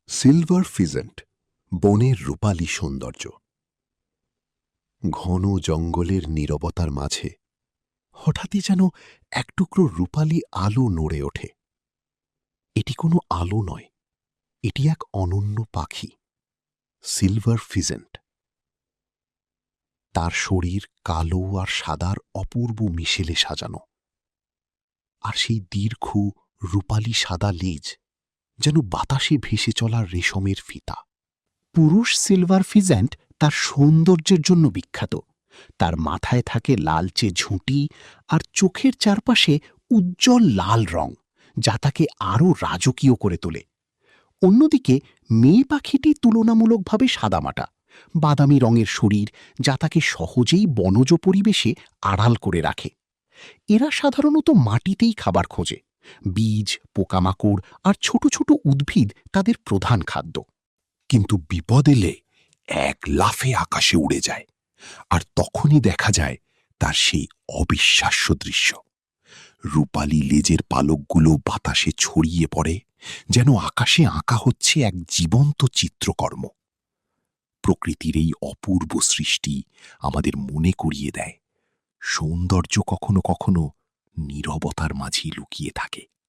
Silver pheasant, বনের রূপালী সৌন্দর্য। ঘন জঙ্গলের নীরবতার মাঝে হঠাৎই যেন এক টুকরো রূপালী আলো নড়ে ওঠে। এটি কোনো আলো নয়, এটি এক অনন্য পাখি, সিলভার ফিজেন্ট। তার শরীর কালো আর সাদার অপূর্ব মিশেলে সাজানো, আর সেই দীর্ঘ রূপালী সাদা লেজ যেন বাতাসে ভেসে চলা রেশমের ফিতা। পুরুষ সিলভার ফিজেন্ট তার সৌন্দর্যের জন্য বিখ্যাত। তার মাথায় থাকে লালচে ঝুঁটি আর চোখের চারপাশে উজ্জ্বল লাল রং, যা তাকে আরও রাজকীয় করে তোলে। অন্যদিকে মেয়ে পাখিটি তুলনামূলকভাবে সাদামাটা, বাদামি রঙের শরীর, যা তাকে সহজেই বনজ পরিবেশে আড়াল করে রাখে। এরা সাধারণত মাটিতেই খাবার খোঁজে। বীজ, পোকামাকড় আর ছোট ছোট উদ্ভিদ তাদের প্রধান খাদ্য। কিন্তু বিপদ এলে এক লাফে আকাশে উড়ে যায়, আর তখনই দেখা যায় তার সেই অবিশ্বাস্য দৃশ্য। রূপালী লেজের পালকগুলো বাতাসে ছড়িয়ে পড়ে, যেন আকাশে আঁকা হচ্ছে এক জীবন্ত চিত্রকর্ম। প্রকৃতির এই অপূর্ব সৃষ্টি আমাদের মনে করিয়ে দেয়, সৌন্দর্য কখনো কখনো নীরবতার মাঝেই লুকিয়ে থাকে।